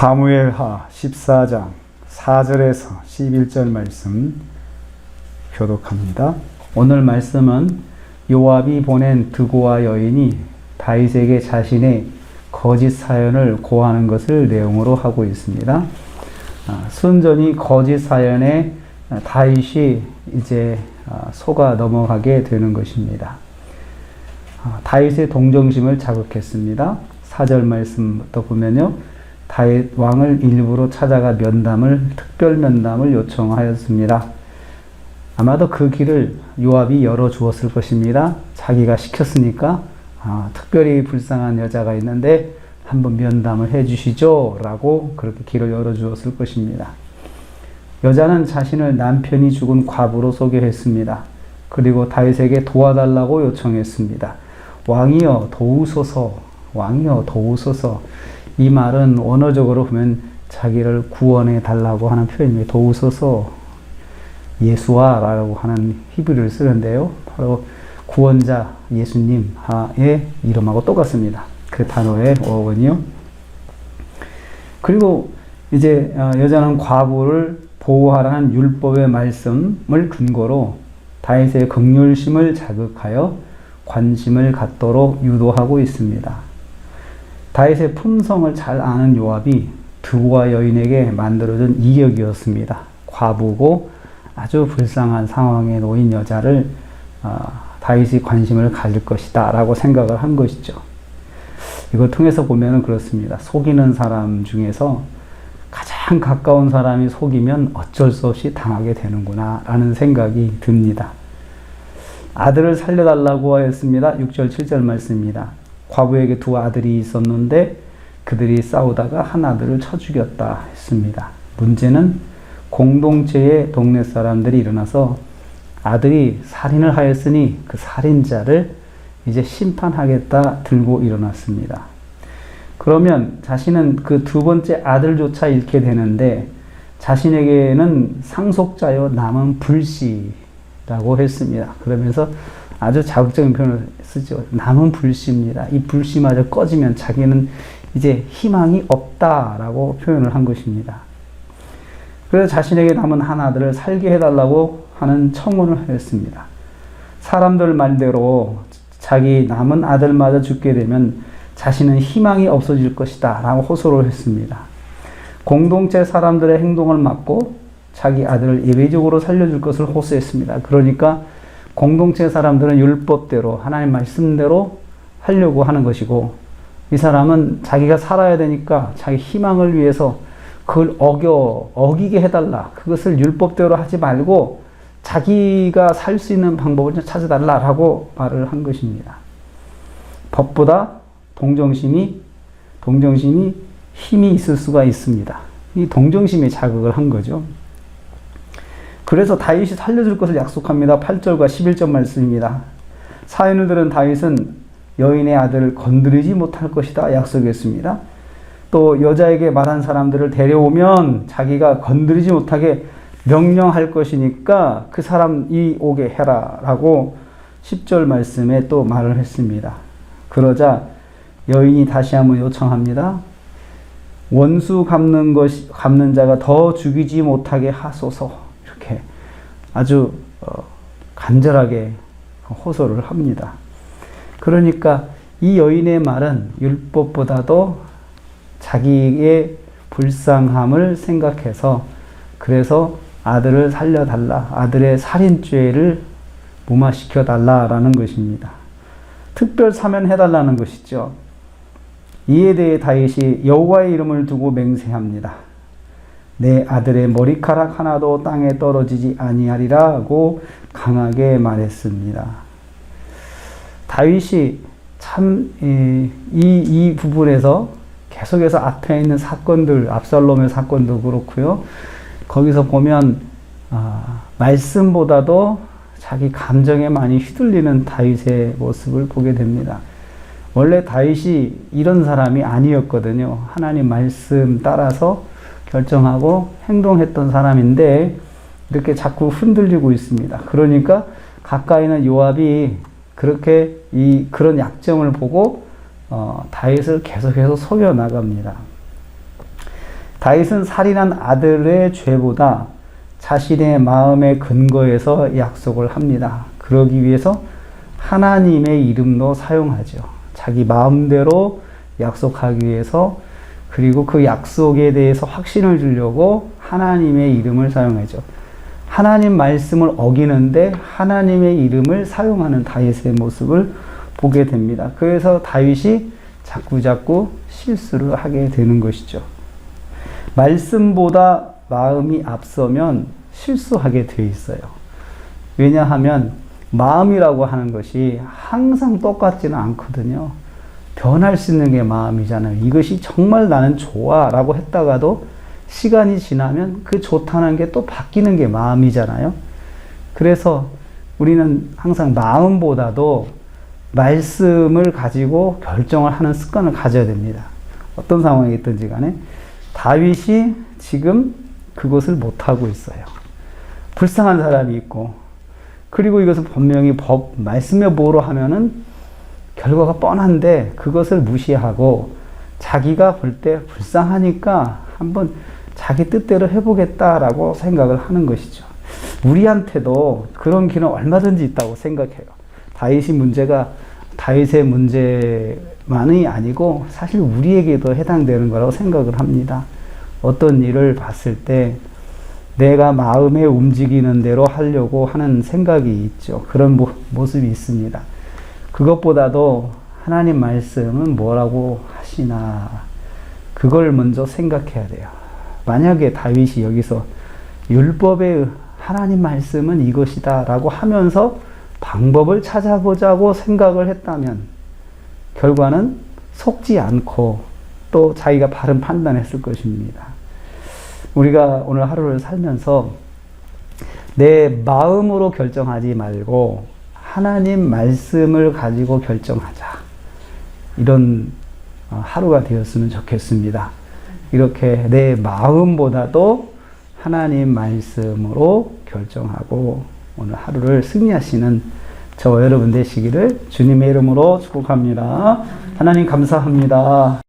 사무엘하 14장 4절에서 11절 말씀 교독합니다. 오늘 말씀은 요압이 보낸 드고아 여인이 다윗에게 자신의 거짓 사연을 고하는 것을 내용으로 하고 있습니다. 순전히 거짓 사연에 다윗이 이제 속아 넘어가게 되는 것입니다. 다윗의 동정심을 자극했습니다. 4절 말씀부터 보면요. 다윗 왕을 일부러 찾아가 특별 면담을 요청하였습니다. 아마도 그 길을 요압이 열어주었을 것입니다. 자기가 시켰으니까 특별히 불쌍한 여자가 있는데 한번 면담을 해주시죠 라고 그렇게 길을 열어주었을 것입니다. 여자는 자신을 남편이 죽은 과부로 소개했습니다. 그리고 다윗에게 도와달라고 요청했습니다. 왕이여 도우소서, 왕이여 도우소서. 이 말은 원어적으로 보면 자기를 구원해 달라고 하는 표현입니다. 도우소서, 예수와라고 하는 히브리어를 쓰는데요. 바로 구원자 예수님의 이름하고 똑같습니다. 그 단어의 어원이요. 그리고 이제 여자는 과부를 보호하라는 율법의 말씀을 근거로 다윗의 긍휼심을 자극하여 관심을 갖도록 유도하고 있습니다. 다윗의 품성을 잘 아는 요압이 드고아 여인에게 만들어준 이격이었습니다. 과부고 아주 불쌍한 상황에 놓인 여자를 다윗이 관심을 가질 것이다 라고 생각을 한 것이죠. 이걸 통해서 보면 그렇습니다. 속이는 사람 중에서 가장 가까운 사람이 속이면 어쩔 수 없이 당하게 되는구나 라는 생각이 듭니다. 아들을 살려달라고 하였습니다. 6절 7절 말씀입니다. 과부에게 두 아들이 있었는데 그들이 싸우다가 한 아들을 쳐 죽였다 했습니다. 문제는 공동체의 동네 사람들이 일어나서 아들이 살인을 하였으니 그 살인자를 이제 심판하겠다 들고 일어났습니다. 그러면 자신은 그 두 번째 아들조차 잃게 되는데 자신에게는 상속자여 남은 불씨라고 했습니다. 그러면서 아주 자극적인 표현을 쓰죠. 남은 불씨입니다. 이 불씨마저 꺼지면 자기는 이제 희망이 없다라고 표현을 한 것입니다. 그래서 자신에게 남은 한 아들을 살게 해달라고 하는 청혼을 하였습니다. 사람들 말대로 자기 남은 아들마저 죽게 되면 자신은 희망이 없어질 것이다 라고 호소를 했습니다. 공동체 사람들의 행동을 막고 자기 아들을 예외적으로 살려줄 것을 호소했습니다. 그러니까 공동체 사람들은 율법대로 하나님 말씀대로 하려고 하는 것이고 이 사람은 자기가 살아야 되니까 자기 희망을 위해서 그걸 어기게 해달라. 그것을 율법대로 하지 말고 자기가 살 수 있는 방법을 좀 찾아달라라고 말을 한 것입니다. 법보다 동정심이 힘이 있을 수가 있습니다. 이 동정심에 자극을 한 거죠. 그래서 다윗이 살려줄 것을 약속합니다. 8절과 11절 말씀입니다. 사연을 들은 다윗은 여인의 아들을 건드리지 못할 것이다 약속했습니다. 또 여자에게 말한 사람들을 데려오면 자기가 건드리지 못하게 명령할 것이니까 그 사람이 오게 해라 라고 10절 말씀에 또 말을 했습니다. 그러자 여인이 다시 한번 요청합니다. 원수 갚는 자가 더 죽이지 못하게 하소서. 이렇게 아주 간절하게 호소를 합니다. 그러니까 이 여인의 말은 율법보다도 자기의 불쌍함을 생각해서 그래서 아들을 살려달라, 아들의 살인죄를 무마시켜달라라는 것입니다. 특별 사면해달라는 것이죠. 이에 대해 다윗이 여호와의 이름을 두고 맹세합니다. 내 아들의 머리카락 하나도 땅에 떨어지지 아니하리라고 강하게 말했습니다. 다윗이 참 이 부분에서 계속해서 앞에 있는 사건들, 압살롬의 사건도 그렇고요. 거기서 보면 말씀보다도 자기 감정에 많이 휘둘리는 다윗의 모습을 보게 됩니다. 원래 다윗이 이런 사람이 아니었거든요. 하나님 말씀 따라서 결정하고 행동했던 사람인데 이렇게 자꾸 흔들리고 있습니다. 그러니까 가까이 있는 요압이 그렇게 그런 약점을 보고 다윗을 계속해서 속여 나갑니다. 다윗은 살인한 아들의 죄보다 자신의 마음의 근거에서 약속을 합니다. 그러기 위해서 하나님의 이름도 사용하죠. 자기 마음대로 약속하기 위해서, 그리고 그 약속에 대해서 확신을 주려고 하나님의 이름을 사용하죠. 하나님 말씀을 어기는데 하나님의 이름을 사용하는 다윗의 모습을 보게 됩니다. 그래서 다윗이 자꾸자꾸 실수를 하게 되는 것이죠. 말씀보다 마음이 앞서면 실수하게 돼 있어요. 왜냐하면 마음이라고 하는 것이 항상 똑같지는 않거든요. 변할 수 있는 게 마음이잖아요. 이것이 정말 나는 좋아 라고 했다가도 시간이 지나면 그 좋다는 게 또 바뀌는 게 마음이잖아요. 그래서 우리는 항상 마음보다도 말씀을 가지고 결정을 하는 습관을 가져야 됩니다. 어떤 상황이 있든지 간에 다윗이 지금 그것을 못하고 있어요. 불쌍한 사람이 있고, 그리고 이것을 분명히 말씀의 보호로 하면은 결과가 뻔한데 그것을 무시하고 자기가 볼 때 불쌍하니까 한번 자기 뜻대로 해보겠다라고 생각을 하는 것이죠. 우리한테도 그런 길은 얼마든지 있다고 생각해요. 다윗의 문제만이 아니고 사실 우리에게도 해당되는 거라고 생각을 합니다. 어떤 일을 봤을 때 내가 마음에 움직이는 대로 하려고 하는 생각이 있죠. 그런 모습이 있습니다. 그것보다도 하나님 말씀은 뭐라고 하시나, 그걸 먼저 생각해야 돼요. 만약에 다윗이 여기서 율법의 하나님 말씀은 이것이다 라고 하면서 방법을 찾아보자고 생각을 했다면 결과는 속지 않고 또 자기가 바른 판단했을 것입니다. 우리가 오늘 하루를 살면서 내 마음으로 결정하지 말고 하나님 말씀을 가지고 결정하자. 이런 하루가 되었으면 좋겠습니다. 이렇게 내 마음보다도 하나님 말씀으로 결정하고 오늘 하루를 승리하시는 저와 여러분 되시기를 주님의 이름으로 축복합니다. 하나님 감사합니다.